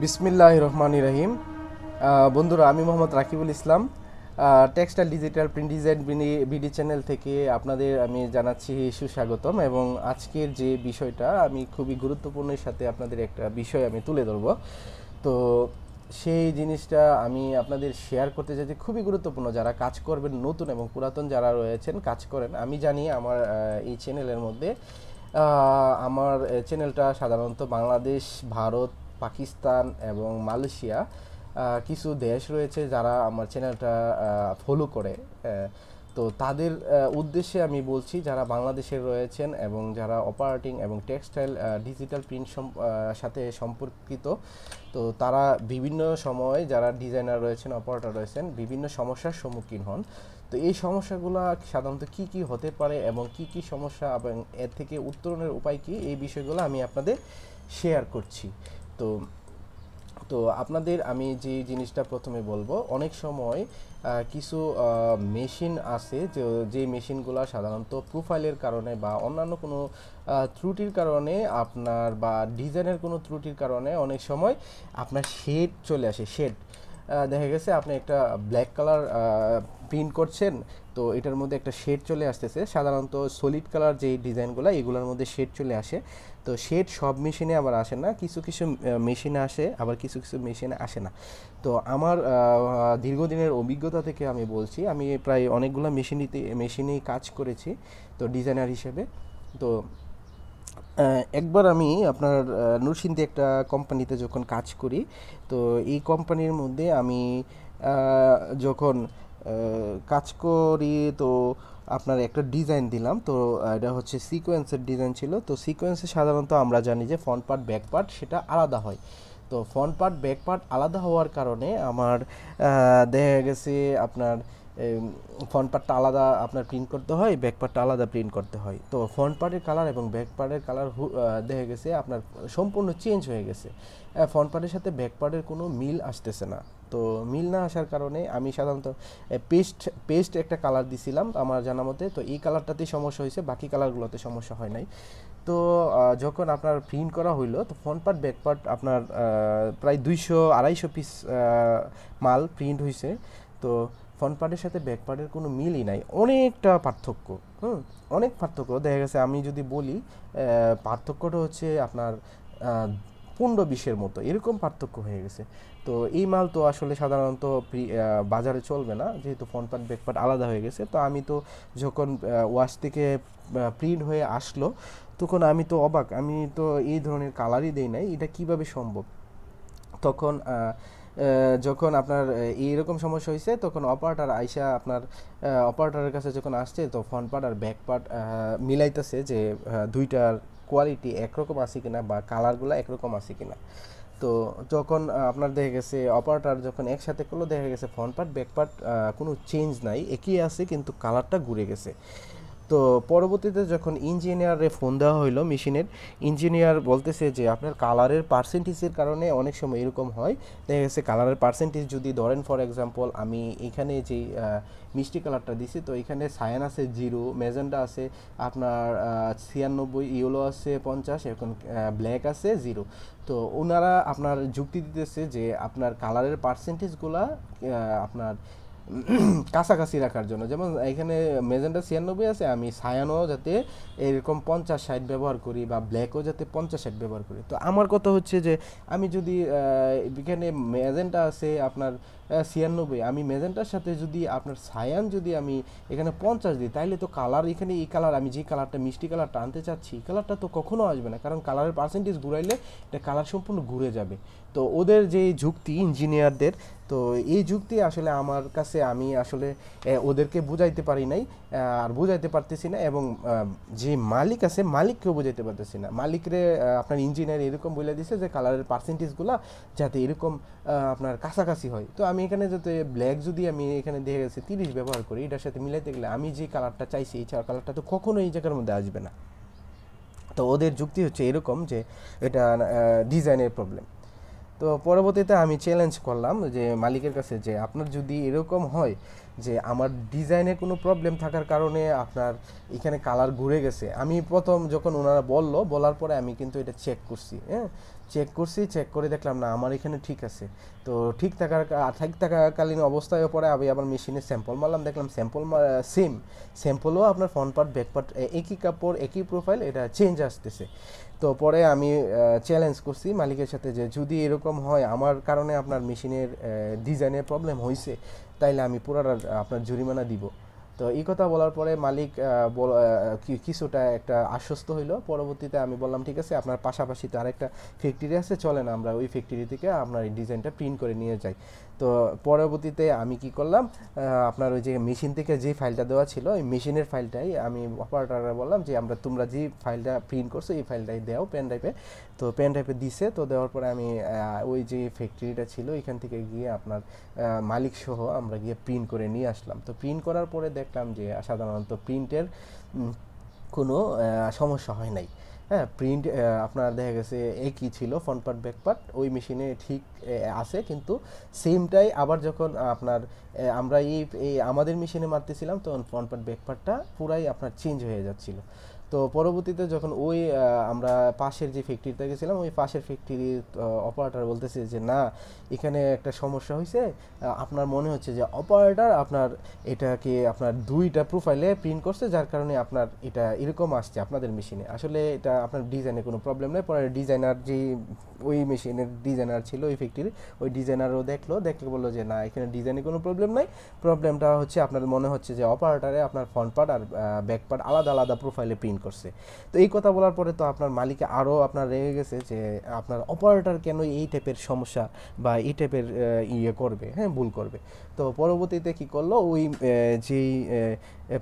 বিসমিল্লাহির রহমানির রহিম। বন্ধুরা, আমি Mohammad Rakibul Islam, textile digital print design BD channel থেকে আপনাদের আমি জানাচ্ছি সুস্বাগতম। এবং আজকের যে বিষয়টা আমি খুবই গুরুত্বপূর্ণের সাথে আপনাদের একটা বিষয় আমি তুলে ধরবো। তো সেই জিনিসটা আমি আপনাদের শেয়ার করতে চাইছি, খুবই গুরুত্বপূর্ণ। যারা কাজ করবেন, নতুন এবং পুরাতন যারা রয়েছেন কাজ করেন, আমি জানি আমার এই চ্যানেলের মধ্যে আমার চ্যানেলটা সাধারণত বাংলাদেশ, ভারত, পাকিস্তান এবং মালয়েশিয়া কিছু দেশ রয়েছে যারা আমার চ্যানেলটা ফলো করে। তো তাদের উদ্দেশ্যে আমি বলছি, যারা বাংলাদেশে রয়েছেন এবং যারা অপারেটিং এবং টেক্সটাইল ডিজিটাল প্রিন্ট সাথে সম্পর্কিত, তো তারা বিভিন্ন সময় যারা ডিজাইনার রয়েছেন, অপারেটর রয়েছেন, বিভিন্ন সমস্যার সম্মুখীন হন। তো এই সমস্যাগুলো সাধারণত কি কি হতে পারে এবং কি কি সমস্যা এবং এর থেকে উত্তরণের উপায় কি, এই বিষয়গুলো আমি আপনাদের শেয়ার করছি। তো তো আপনাদের আমি যে জিনিসটা প্রথমে বলবো, অনেক সময় কিছু মেশিন আছে যে মেশিনগুলো সাধারণত প্রোফাইলের কারণে বা অন্যান্য কোনো ত্রুটির কারণে আপনার বা ডিজাইনের কোনো ত্রুটির কারণে অনেক সময় আপনার শেড চলে আসে। শেড দেখা গেছে আপনি একটা ব্ল্যাক কালার প্রিন্ট করছেন, তো এটার মধ্যে একটা শেড চলে আসতেছে। সাধারণত সলিড কালার যে ডিজাইনগুলো, এগুলোর মধ্যে শেড চলে আসে। তো শেড সব মেশিনে আবার আসে না, কিছু কিছু মেশিনে আসে, আবার কিছু কিছু মেশিনে আসে না। তো আমার দীর্ঘদিনের অভিজ্ঞতা থেকে আমি বলছি, আমি প্রায় অনেকগুলো মেশিনেই কাজ করেছি তো ডিজাইনার হিসেবে। তো একবার আমি আপনার নরসিংদী একটা কোম্পানিতে যখন কাজ করি, তো এই কোম্পানির মধ্যে আমি যখন কাজ করি, তো আপনার একটা ডিজাইন দিলাম। তো এটা হচ্ছে সিকোয়েন্সের ডিজাইন ছিল। তো সিকোয়েন্সে সাধারণত আমরা জানি যে ফ্রন্ট পার্ট ব্যাক পার্ট সেটা আলাদা হয়। তো ফ্রন্ট পার্ট ব্যাক পার্ট আলাদা হওয়ার কারণে আমার দেখা গেছে আপনার ফ্রন্ট পার্টটা আলাদা আপনার প্রিন্ট করতে হয়, ব্যাক পার্টটা আলাদা প্রিন্ট করতে হয়। তো ফ্রন্ট পার্টের কালার এবং ব্যাক পার্টের কালার দেখা গেছে আপনার সম্পূর্ণ চেঞ্জ হয়ে গেছে। ফ্রন্ট পার্টের সাথে ব্যাক পার্টের কোনো মিল আসতেছে না। তো মিল না আসার কারণে আমি সাধারণত পেস্ট একটা কালার দিছিলাম আমার জানা মতে। তো এই কালারটাতেই সমস্যা হয়েছে, বাকি কালারগুলোতে সমস্যা হয় নাই। তো যখন আপনার প্রিন্ট করা হইলো, তো ফ্রন্ট পার্ট ব্যাক পার্ট আপনার প্রায় 200-250 পিস মাল প্রিন্ট হয়েছে। তো ফ্রন্ট পার্টের সাথে ব্যাক পার্টের কোনো মিলই নাই, অনেকটা পার্থক্য। অনেক পার্থক্য দেখা গেছে। আমি যদি বলি পার্থক্যটা হচ্ছে আপনার 15-20-এর মতো এরকম পার্থক্য হয়ে গেছে। তো এই মাল তো আসলে সাধারণত বাজারে চলবে না, যেহেতু ফ্রন্ট পার্ট ব্যাক পার্ট আলাদা হয়ে গেছে। তো আমি তো যখন ওয়াশ থেকে প্রিন্ট হয়ে আসলো, তখন আমি তো অবাক, আমি তো এই ধরনের কালারই দেই নাই, এটা কিভাবে সম্ভব। তখন যখন আপনার এইরকম সমস্যা হয়েছে, তখন অপারেটর আইসা আপনার অপারেটরের কাছে যখন আসছে, তো ফ্রন্ট পার্ট আর ব্যাক পার্ট মিলাইতেছে যে দুইটার কোয়ালিটি একরকম আছে কিনা বা কালারগুলো একরকম আছে কিনা। তো যখন আপনার দেখা গেছে অপারেটর যখন একসাথে করলো, দেখা গেছে ফ্রন্ট পার্ট ব্যাক পার্ট কোনো চেঞ্জ নাই, একই আছে, কিন্তু কালারটা ঘুরে গেছে। তো পরবর্তীতে যখন ইঞ্জিনিয়ারে ফোন দেওয়া হইলো মেশিনের, ইঞ্জিনিয়ার বলতেছে যে আপনার কালারের পার্সেন্টেজের কারণে অনেক সময় এরকম হয়। দেখা গেছে কালারের পার্সেন্টেজ যদি ধরেন, ফর এক্সাম্পল আমি এখানে যেই মিষ্টি কালারটা দিছি, তো এখানে সায়ান আছে 0, ম্যাজেন্টা আছে আপনার 96, ইয়েলো আছে 50, এখন ব্ল্যাক আছে 0। তো ওনারা আপনার যুক্তি দিতেছে যে আপনার কালারের পার্সেন্টেজগুলা আপনার কাছাকাছি রাখার জন্য। যেমন এখানে মেজেন্টা 96 আছে, আমি সায়ানও যাতে এরকম 50-60 ব্যবহার করি, বা ব্ল্যাকও যাতে 50-60 ব্যবহার করি। তো আমার কথা হচ্ছে যে আমি যদি এখানে মেজেন্টা আছে আপনার 96, আমি মেজেন্টার সাথে যদি আপনার সায়ান যদি আমি এখানে 50 দিই, তাইলে তো কালার এখানে এই কালার, আমি যে কালারটা মিষ্টি কালারটা আনতে চাচ্ছি, এই কালারটা তো কখনো আসবে না, কারণ কালারের পার্সেন্টেজ ঘুরাইলে এটা কালার সম্পূর্ণ ঘুরে যাবে। তো ওদের যে যুক্তি ইঞ্জিনিয়ারদের, তো এই যুক্তি আসলে আমার কাছে, আমি আসলে ওদেরকে বুঝাইতে পারি নাই, আর বুঝাইতে পারতেছি না। এবং যে মালিক আছে, মালিককেও বুঝাইতে পারতেছি না। মালিকরে আপনার ইঞ্জিনিয়ার এরকম বলে দিছে যে কালারের পার্সেন্টেজগুলো যাতে এরকম আপনার কাছাকাছি হয়। তো আমি এখানে যাতে ব্ল্যাক যদি আমি এখানে দেখে গেছে 30 ব্যবহার করি, এটার সাথে মিলাইতে গেলে আমি যে কালারটা চাইছি, এই কালারটা তো কখনো এই জায়গার মধ্যে আসবে না। তো ওদের যুক্তি হচ্ছে এরকম যে এটা ডিজাইনের প্রবলেম। তো পরবর্তীতে আমি চ্যালেঞ্জ করলাম যে মালিকের কাছে, যে আপনার যদি এরকম হয় যে আমার ডিজাইনে কোনো প্রবলেম থাকার কারণে আপনার এখানে কালার ঘুরে গেছে, আমি প্রথম যখন ওনারা বলার পরে আমি কিন্তু এটা চেক করছি। হ্যাঁ, চেক করছি, চেক করে দেখলাম না আমার এখানে ঠিক আছে। তো ঠিক থাকাকালীন অবস্থায় পরে আমি আবার মেশিনে স্যাম্পল মারলাম, দেখলাম স্যাম্পল সেম, স্যাম্পলও আপনার ফ্রন্ট পার্ট ব্যাক পার্ট একই কাপড় একই প্রোফাইল, এটা চেঞ্জ আসতেছে। তো পরে আমি চ্যালেঞ্জ করছি মালিকের সাথে যে যদি এরকম হয় আমার কারণে আপনার মেশিনের ডিজাইনের প্রবলেম হয়েছে, তাইলে আমি পুরাটা আপনার জরিমানা দিব। তো এই কথা বলার পরে মালিক কিছুটা একটা আশ্বস্ত হইলো। পরবর্তীতে আমি বললাম ঠিক আছে, আপনার পাশাপাশি তো আরেকটা ফ্যাক্টরি আছে, চলেন আমরা ওই ফ্যাক্টরি থেকে আপনার এই ডিজাইনটা প্রিন্ট করে নিয়ে যাই। তো পরবর্তীতে আমি কি করলাম, আপনার ওই যে মেশিন থেকে যে ফাইলটা দেওয়া ছিল ওই মেশিনের ফাইলটাই আমি অপারেটররা বললাম যে তোমরা যে ফাইলটা প্রিন্ট করছো এই ফাইলটাই দাও পেন ড্রাইভে। তো পেন ড্রাইভে দিছে। তো দেওয়ার পরে আমি ওই যে ফ্যাক্টরিটা ছিল এখান থেকে গিয়ে আপনার মালিক সহ আমরা গিয়ে প্রিন্ট করে নিয়ে আসলাম। তো প্রিন্ট করার পরে দেখলাম যে সাধারণত প্রিন্টের কোনো সমস্যা হয় নাই। হ্যাঁ, প্রিন্ট আপনার দেখা গেছে একই ছিল, ফ্রন্ট পার্ট ব্যাক পার্ট ওই মেশিনে ঠিক আছে, কিন্তু সেমটাই আবার যখন আপনার আমরা এই আমাদের মেশিনে মারতেছিলাম তখন ফ্রন্ট পার্ট ব্যাক পার্টটা পুরাই আপনার চেঞ্জ হয়ে যাচ্ছিল। তো পরবর্তীতে যখন ওই আমরা পাশের যে ফ্যাক্টরিতে গেছিলাম ওই পাশের ফ্যাক্টরির অপারেটর বলতেছে যে না, এখানে একটা সমস্যা হয়েছে, আপনার মনে হচ্ছে যে অপারেটর আপনার এটাকে আপনার দুইটা প্রোফাইলে প্রিন্ট করছে, যার কারণে আপনার এটা এরকম আসছে আপনাদের মেশিনে। আসলে এটা আপনার ডিজাইনে কোনো প্রবলেম নেই। পরে ডিজাইনার যে ওই মেশিনের ডিজাইনার ছিল ওই ফ্যাক্টরির, ওই ডিজাইনারও দেখলে বললো যে না, এখানে ডিজাইনে কোনো প্রবলেম নাই, প্রবলেমটা হচ্ছে আপনার মনে হচ্ছে যে অপারেটরে আপনার ফ্রন্ট পার্ট আর ব্যাক পার্ট আলাদা আলাদা প্রোফাইলে প্রিন্ট করছে। তো এই কথা বলার পরে তো আপনার মালিকে আরও আপনার রেগে গেছে যে আপনার অপারেটর কেন এই টাইপের সমস্যা বা এই টাইপের করবে, হ্যাঁ, ভুল করবে। তো পরবর্তীতে কি করলো, ওই যেই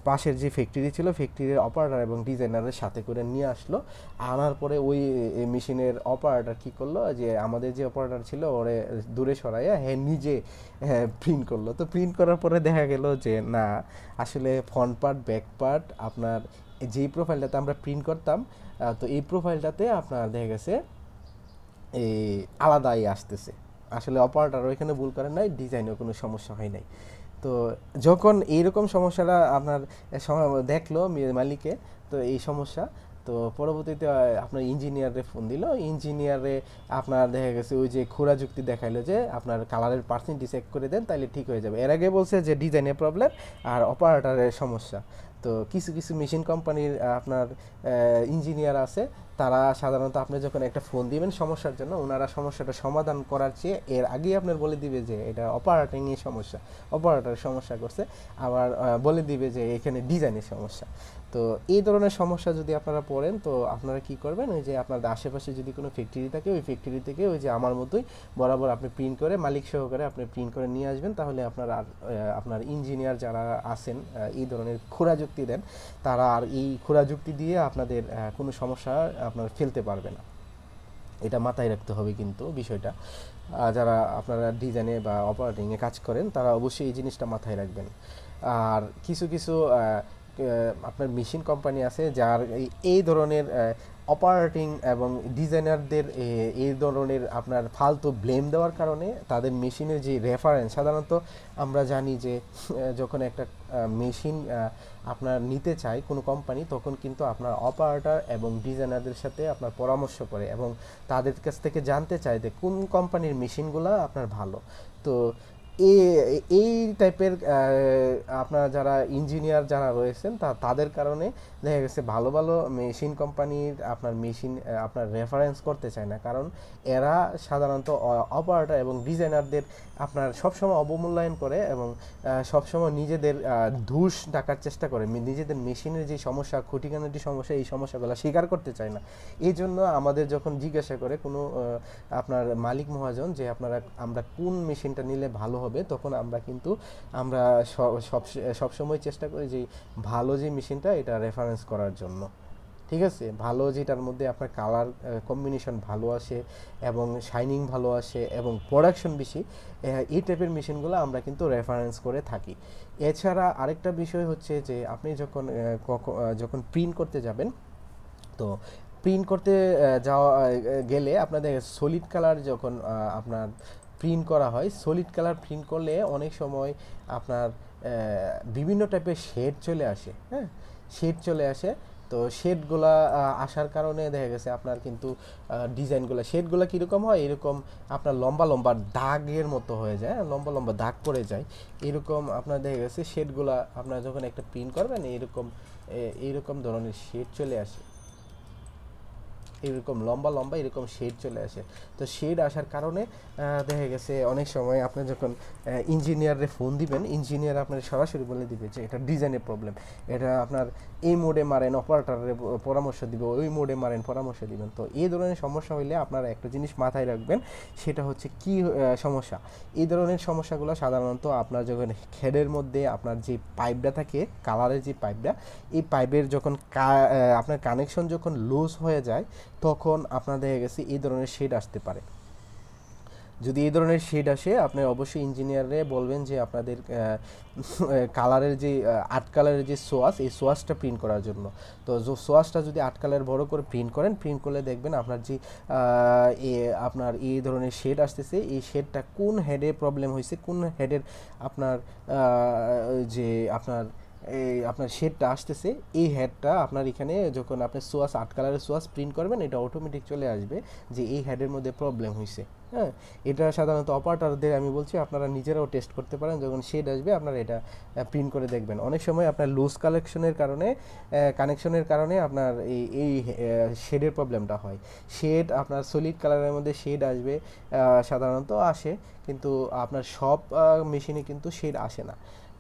পাশের যে ফ্যাক্টরি ছিল ফ্যাক্টরির অপারেটর এবং ডিজাইনারের সাথে করে নিয়ে আসলো। আনার পরে ওই মেশিনের অপারেটর কি করলো, যে আমাদের যে অপারেটর ছিল ওরে দূরে সরাইয়া হ্যাঁ নিজে প্রিন্ট করলো। তো প্রিন্ট করার পরে দেখা গেল যে না, আসলে ফ্রন্ট পার্ট ব্যাক পার্ট আপনার যেই প্রোফাইলটাতে আমরা প্রিন্ট করতাম, তো এই প্রোফাইলটাতে আপনার দেখা গেছে এই আলাদাই আসতেছে। আসলে অপারেটর ওইখানে ভুল করে নাই, ডিজাইনেও কোনো সমস্যা হয় নাই। তো যখন এইরকম সমস্যাটা আপনার দেখলো মালিকে, তো এই সমস্যা, তো পরবর্তীতে আপনার ইঞ্জিনিয়ারে ফোন দিল। ইঞ্জিনিয়ারে আপনার দেখা গেছে ওই যে খোরা যুক্তি দেখাইলো যে আপনার কালারের পার্সেন্টেজ চেক করে দেন তাইলে ঠিক হয়ে যাবে। এর আগে বলছে যে ডিজাইনের প্রবলেম আর অপারেটরের সমস্যা। তো কিছু কিছু মেশিন কোম্পানির আপনার ইঞ্জিনিয়ার আছে, তারা সাধারণত আপনি যখন একটা ফোন দিবেন সমস্যার জন্য, ওনারা সমস্যাটা সমাধান করার চেয়ে এর আগেই আপনার বলে দিবে যে এটা অপারেটিংয়ের সমস্যা, অপারেটর সমস্যা করছে, আবার বলে দিবে যে এখানে ডিজাইনের সমস্যা। তো এই ধরনের সমস্যা যদি আপনারা পড়েন, তো আপনারা কি করবেন, ওই যে আপনাদের আশেপাশে যদি কোনো ফ্যাক্টরি থাকে ওই ফ্যাক্টরি থেকে ওই যে আমার মতোই বরাবর আপনি প্রিন্ট করে মালিক সহকারে আপনি প্রিন্ট করে নিয়ে আসবেন। তাহলে আপনার আর আপনার ইঞ্জিনিয়ার যারা আছেন এই ধরনের খোরা যুক্তি দেন, তারা আর এই খোরা যুক্তি দিয়ে আপনাদের কোনো সমস্যা আপনার ফেলতে পারবে না। এটা মাথায় রাখতে হবে কিন্তু বিষয়টা। যারা আপনারা ডিজাইনে বা অপারেটিংয়ে কাজ করেন তারা অবশ্যই এই জিনিসটা মাথায় রাখবেন। আর কিছু কিছু আপনার মেশিন কোম্পানি আছে যার এই ধরনের অপারেটিং এবং ডিজাইনারদের এই ধরনের আপনার ফালতু ব্লেম দেওয়ার কারণে তাদের মেশিনের যে রেফারেন্স, সাধারণত আমরা জানি যে যখন একটা মেশিন আপনার নিতে চায় কোনো কোম্পানি, তখন কিন্তু আপনার অপারেটর এবং ডিজাইনারদের সাথে আপনার পরামর্শ করে এবং তাদের কাছ থেকে জানতে চায় যে কোন কোম্পানির মেশিনগুলো আপনার ভালো। তো এই টাইপের আপনার যারা ইঞ্জিনিয়ার যারা রয়েছেন তাদের কারণে দেখা গেছে ভালো ভালো মেশিন কোম্পানির আপনার মেশিন আপনার রেফারেন্স করতে চায় না, কারণ এরা সাধারণত অপারেটর এবং ডিজাইনারদের আপনার সবসময় অবমূল্যায়ন করে এবং সবসময় নিজেদের ধূস ঢাকার চেষ্টা করে, নিজেদের মেশিনের যে সমস্যা, খুঁটিনাটি সমস্যা, এই সমস্যাগুলো স্বীকার করতে চায় না। এই জন্য আমাদের যখন জিজ্ঞাসা করে কোনো আপনার মালিক মহাজন যে আমরা কোন মেশিনটা নিলে ভালো হবে, তখন আমরা সবসময় চেষ্টা করি যে ভালো যে মেশিনটা এটা রেফারেন্স করার জন্য। ঠিক আছে, ভালো যেটার মধ্যে আপনার কালার কম্বিনেশন ভালো আসে এবং শাইনিং ভালো আসে এবং প্রোডাকশন বেশি, এই টাইপের মেশিনগুলো আমরা কিন্তু রেফারেন্স করে থাকি। এছাড়া আরেকটা বিষয় হচ্ছে যে আপনি যখন প্রিন্ট করতে যাবেন, তো প্রিন্ট করতে গেলে আপনাদের সলিড কালার যখন আপনার প্রিন্ট করা হয়, সলিড কালার প্রিন্ট করলে অনেক সময় আপনার বিভিন্ন টাইপের শেড চলে আসে, হ্যাঁ, শেড চলে আসে। তো শেডগুলা আসার কারণে দেখা গেছে আপনার কিন্তু ডিজাইনগুলো শেডগুলো কীরকম হয়, এরকম আপনার লম্বা লম্বা দাগের মতো হয়ে যায়, লম্বা লম্বা দাগ পড়ে যায় এরকম আপনার দেখা গেছে শেডগুলা আপনার যখন একটা প্রিন্ট করবেন এইরকম ধরনের শেড চলে আসে, এরকম লম্বা লম্বা এরকম শেড চলে আসে। তো শেড আসার কারণে দেখা গেছে অনেক সময় আপনি যখন ইঞ্জিনিয়ারে ফোন দিবেন, ইঞ্জিনিয়ার আপনার সরাসরি বলে দিবে যে এটা ডিজাইনের প্রবলেম, এটা আপনার এই মোডে মারেন, অপারেটরের পরামর্শ দিবে, ওই মোডে মারেন পরামর্শ দিবেন। তো এই ধরনের সমস্যা হইলে আপনারা একটা জিনিস মাথায় রাখবেন, সেটা হচ্ছে কি সমস্যা। এই ধরনের সমস্যাগুলো সাধারণত আপনার যখন হেডের মধ্যে আপনার যে পাইপটা থাকে, কালারের যে পাইপটা, এই পাইপের যখন আপনার কানেকশন যখন লুজ হয়ে যায় তখন আপনার দেখা গেছে এই ধরনের শেড আসতে পারে। যদি এই ধরনের শেড আসে আপনি অবশ্যই ইঞ্জিনিয়ারে বলবেন যে আপনাদের কালারের যে 8 কালারের যে সোয়াস, এই সোয়াসটা প্রিন্ট করার জন্য। তো সোয়াসটা যদি 8 কালার বড় করে প্রিন্ট করেন, প্রিন্ট করলে দেখবেন আপনার যে আপনার এই ধরনের শেড আসতেছে, এই শেডটা কোন হেডে প্রবলেম হয়েছে, কোন হেডের আপনার যে আপনার শেডটা আসতেছে, এই হেডটা আপনার এখানে যখন আপনি সোয়াস 8 কালারের সোয়াস প্রিন্ট করবেন, এটা অটোমেটিক চলে আসবে যে এই হেডের মধ্যে প্রবলেম হয়েছে। হ্যাঁ, এটা সাধারণত অপারেটরদের আমি বলছি আপনারা নিজেরাও টেস্ট করতে পারেন, যখন শেড আসবে আপনারা এটা প্রিন্ট করে দেখবেন। অনেক সময় আপনার লুজ কানেকশনের কারণে আপনার এই শেডের প্রবলেমটা হয়। শেড আপনার সলিড কালারের মধ্যে শেড আসবে, সাধারণত আসে, কিন্তু আপনার সব মেশিনে কিন্তু শেড আসে না।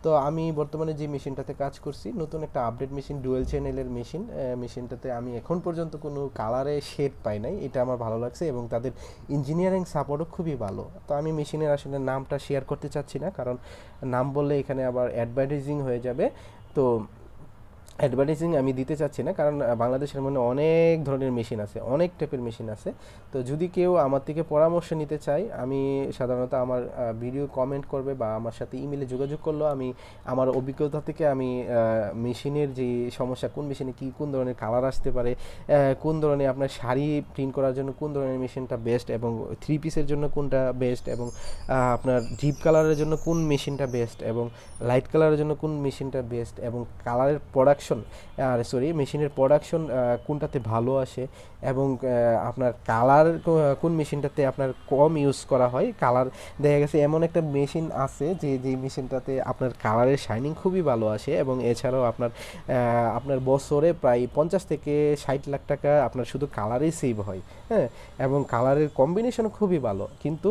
তো আমি বর্তমানে যে মেশিনটাতে কাজ করছি, নতুন একটা আপডেট মেশিন, ডুয়েল চ্যানেলের মেশিনটাতে আমি এখন পর্যন্ত কোনো কালারে শেড পাই নাই, এটা আমার ভালো লাগছে এবং তাদের ইঞ্জিনিয়ারিং সাপোর্টও খুবই ভালো। তো আমি মেশিনের আসলে নামটা শেয়ার করতে চাচ্ছি না, কারণ নাম বললে এখানে আবার অ্যাডভার্টাইজিং হয়ে যাবে। তো অ্যাডভার্টাইজিং আমি দিতে চাচ্ছি না, কারণ বাংলাদেশের মধ্যে অনেক ধরনের মেশিন আছে, অনেক টাইপের মেশিন আছে। তো যদি কেউ আমার থেকে পরামর্শ নিতে চায়, আমি সাধারণত আমার ভিডিও কমেন্ট করবে বা আমার সাথে ইমেলে যোগাযোগ করলেও আমি আমার অভিজ্ঞতা থেকে আমি মেশিনের যে সমস্যা, কোন মেশিনে কোন ধরনের কালার আসতে পারে, কোন ধরনের আপনার শাড়ি প্রিন্ট করার জন্য কোন ধরনের মেশিনটা বেস্ট, এবং 3 পিসের জন্য কোনটা বেস্ট, এবং আপনার ডিপ কালারের জন্য কোন মেশিনটা বেস্ট, এবং লাইট কালারের জন্য কোন মেশিনটা বেস্ট, এবং কালারের মেশিনের প্রোডাকশন কোনটাতে ভালো আসে, এবং আপনার কালার কোন মেশিনটাতে আপনার কম ইউজ করা হয়। কালার দেখা গেছে এমন একটা মেশিন আছে যে মেশিনটাতে আপনার কালারের শাইনিং খুবই ভালো আসে, এবং এছাড়াও আপনার বছরে প্রায় 50 থেকে 60 লাখ টাকা আপনার শুধু কালারেই সেভ হয়। হ্যাঁ, এবং কালারের কম্বিনেশন খুবই ভালো, কিন্তু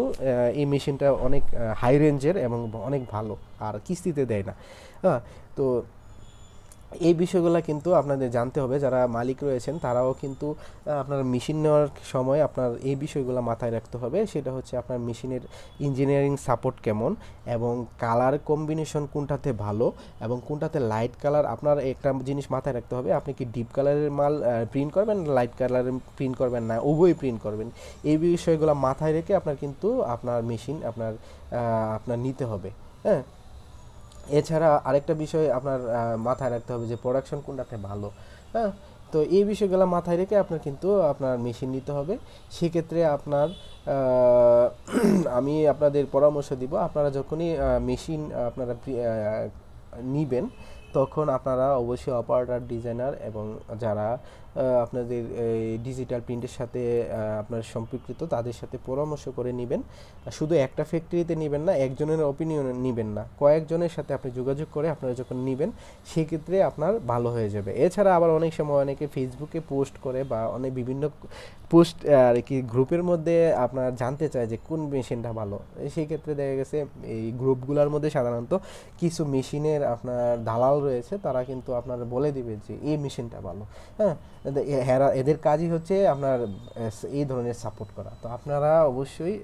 এই মেশিনটা অনেক হাই রেঞ্জের এবং অনেক ভালো, আর কিস্তিতে দেয় না। হ্যাঁ, তো এই বিষয়গুলো কিন্তু আপনাদের জানতে হবে, যারা মালিক রয়েছেন তারাও কিন্তু আপনার মেশিন নেওয়ার সময় আপনার এই বিষয়গুলো মাথায় রাখতে হবে। সেটা হচ্ছে আপনার মেশিনের ইঞ্জিনিয়ারিং সাপোর্ট কেমন, এবং কালার কম্বিনেশন কোনটাতে ভালো এবং কোনটাতে লাইট কালার। আপনার একটা জিনিস মাথায় রাখতে হবে, আপনি কি ডিপ কালারের মাল প্রিন্ট করবেন, লাইট কালারের প্রিন্ট করবেন, না উভয়ই প্রিন্ট করবেন। এই বিষয়গুলো মাথায় রেখে আপনার মেশিন আপনার নিতে হবে। হ্যাঁ, এছাড়া আরেকটা বিষয় আপনার মাথায় রাখতে হবে যে প্রোডাকশন কোনটাতে ভালো। হ্যাঁ, তো এই বিষয়গুলো মাথায় রেখে আপনার মেশিন নিতে হবে। সেক্ষেত্রে আমি আপনাদের পরামর্শ দিব, আপনারা যখনই মেশিন নিবেন, তখন আপনারা অবশ্যই অপারেটর, ডিজাইনার এবং যারা আপনাদের ডিজিটাল প্রিন্টের সাথে আপনার সম্পৃক্ত, তাদের সাথে পরামর্শ করে নেবেন। শুধু একটা ফ্যাক্টরিতে নেবেন না, একজনের অপিনিয়ন নেবেন না, কয়েকজনের সাথে আপনি যোগাযোগ করে আপনারা যখন নেবেন, সেক্ষেত্রে আপনার ভালো হয়ে যাবে। এছাড়া আবার অনেক সময় অনেকে ফেসবুকে পোস্ট করে বা বিভিন্ন পোস্ট আর কি গ্রুপের মধ্যে আপনার জানতে চায় যে কোন মেশিনটা ভালো। সেই ক্ষেত্রে দেখা গেছে এই গ্রুপগুলোর মধ্যে সাধারণত কিছু মেশিনের আপনার দালাল রয়েছে, তারা কিন্তু আপনার বলে দিবে যে এই মেশিনটা ভালো। হ্যাঁ, এদের কাজই হচ্ছে আপনার এই ধরনের সাপোর্ট করা। তো আপনারা অবশ্যই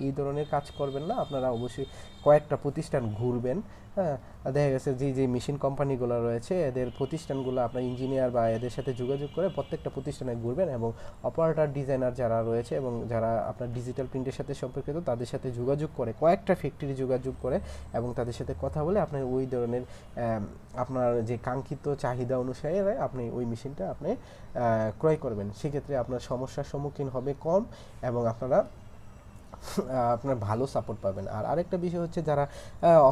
এই ধরনের কাজ করবেন না, আপনারা অবশ্যই কয়েকটা প্রতিষ্ঠান ঘুরবেন। হ্যাঁ, দেখা গেছে যে মেশিন কোম্পানিগুলো রয়েছে, এদের প্রতিষ্ঠানগুলো আপনার ইঞ্জিনিয়ার বা এদের সাথে যোগাযোগ করে প্রত্যেকটা প্রতিষ্ঠানে ঘুরবেন, এবং অপারেটর, ডিজাইনার যারা রয়েছে এবং যারা আপনার ডিজিটাল প্রিন্টের সাথে সম্পর্কিত, তাদের সাথে যোগাযোগ করে, কয়েকটা ফ্যাক্টরি যোগাযোগ করে এবং তাদের সাথে কথা বলে আপনার ওই ধরনের আপনার যে কাঙ্ক্ষিত চাহিদা অনুসারে আপনি ওই মেশিনটা ক্রয় করবেন। সেক্ষেত্রে আপনার সমস্যার সম্মুখীন হবে কম, এবং আপনারা আপনার ভালো সাপোর্ট পাবেন। আর আরেকটা বিষয় হচ্ছে যারা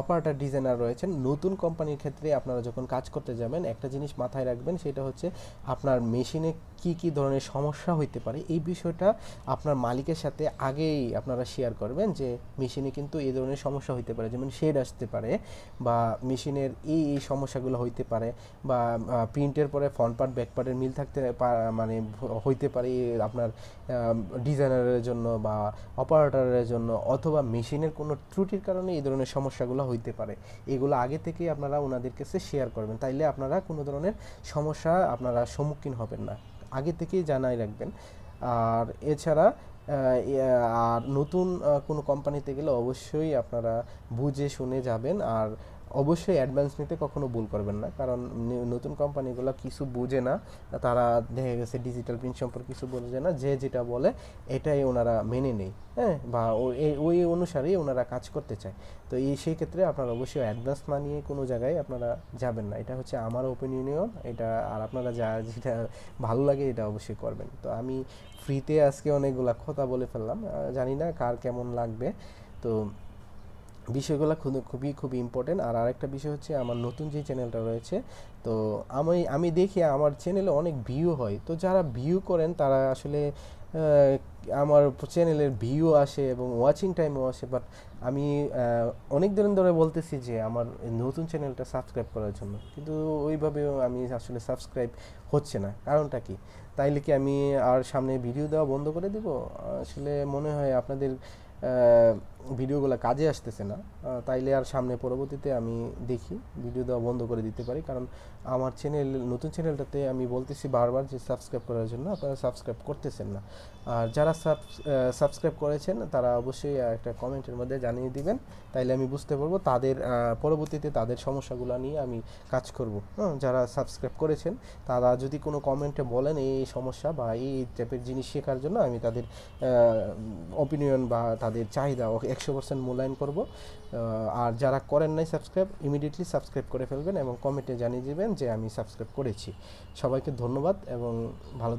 অপারেটর ডিজাইনার রয়েছেন, নতুন কোম্পানির ক্ষেত্রে আপনারা যখন কাজ করতে যাবেন একটা জিনিস মাথায় রাখবেন, সেটা হচ্ছে আপনার মেশিনে কি কি ধরনের সমস্যা হইতে পারে এই বিষয়টা আপনার মালিকের সাথে আগেই আপনারা শেয়ার করবেন, যে মেশিনে কিন্তু এই ধরনের সমস্যা হইতে পারে, যেমন শেড আসতে পারে বা মেশিনের এই সমস্যাগুলো হইতে পারে, বা প্রিন্টের পরে ফ্রন্ট পার্ট ব্যাক পার্টের মিল থাকতে মানে হইতে পারে আপনার ডিজাইনারের জন্য বা অপারেটরের জন্য, অথবা মেশিনের কোনো ত্রুটির কারণে এই ধরনের সমস্যাগুলো হইতে পারে। এগুলো আগে থেকেই আপনারা ওনাদের কাছে শেয়ার করবেন, তাইলে আপনারা কোনো ধরনের সমস্যা আপনারা সম্মুখীন হবেন না, আগে থেকেই জানাই রাখবেন। আর এছাড়া আর নতুন কোনো কোম্পানিতে গেলে অবশ্যই আপনারা বুঝে শুনে যাবেন, আর অবশ্যই অ্যাডভান্স নিতে কখনো ভুল করবেন না, কারণ নতুন কোম্পানিগুলো কিছু বুঝে না, তারা দেখা গেছে ডিজিটাল প্রিন্ট সম্পর্কে কিছু বোঝে না, যে যেটা বলে এটাই ওনারা মেনে নেয়, হ্যাঁ, বা ওই অনুসারেই ওনারা কাজ করতে চায়। তো সেই ক্ষেত্রে আপনারা অবশ্যই অ্যাডভান্স না নিয়ে কোনো জায়গায় আপনারা যাবেন না, এটা হচ্ছে আমার ওপিনিয়ন এটা। আর আপনারা যেটা ভালো লাগে এটা অবশ্যই করবেন। তো আমি ফ্রিতে আজকে অনেকগুলা কথা বলে ফেললাম, জানি না কার কেমন লাগবে। তো বিষয়গুলো খুবই ইম্পর্টেন্ট। আর আরেকটা বিষয় হচ্ছে আমার নতুন যে চ্যানেলটা রয়েছে, তো আমি দেখি আমার চ্যানেলে অনেক ভিউ হয়, তো যারা ভিউ করেন তারা আসলে আমার চ্যানেলের ভিউ আসে এবং ওয়াচিং টাইমও আসে, বাট আমি অনেক দিন ধরে বলতেছি যে আমার নতুন চ্যানেলটা সাবস্ক্রাইব করার জন্য, কিন্তু ওইভাবেও আমি আসলে সাবস্ক্রাইব হচ্ছে না, কারণটা কি? তাইলে কি আমি আর সামনে ভিডিও দেওয়া বন্ধ করে দিব? আসলে মনে হয় আপনাদের ভিডিওগুলো কাজে আসতেছে না, তাইলে আর সামনে পরবর্তীতে আমি দেখি ভিডিও দেওয়া বন্ধ করে দিতে পারি, কারণ আমার নতুন চ্যানেলটাতে আমি বলতেছি বারবার যে সাবস্ক্রাইব করার জন্য, আপনারা সাবস্ক্রাইব করতেছেন না। আর যারা সাবস্ক্রাইব করেছেন তারা অবশ্যই একটা কমেন্টের মধ্যে জানিয়ে দিবেন, তাইলে আমি বুঝতে পারবো তাদের পরবর্তীতে তাদের সমস্যাগুলো নিয়ে আমি কাজ করব। যারা সাবস্ক্রাইব করেছেন তারা যদি কোনো কমেন্টে বলেন এই সমস্যা বা এই টাইপের জিনিস শেখার জন্য, আমি তাদের অপিনিয়ন বা তাদের চাহিদা 100% মূল্যায়ন করব। আর যারা করেন নাই সাবস্ক্রাইব, ইমিডিয়েটলি সাবস্ক্রাইব করে ফেলবেন এবং কমেন্টে জানিয়ে দেবেন যে আমি সাবস্ক্রাইব করেছি। সবাইকে ধন্যবাদ এবং ভালো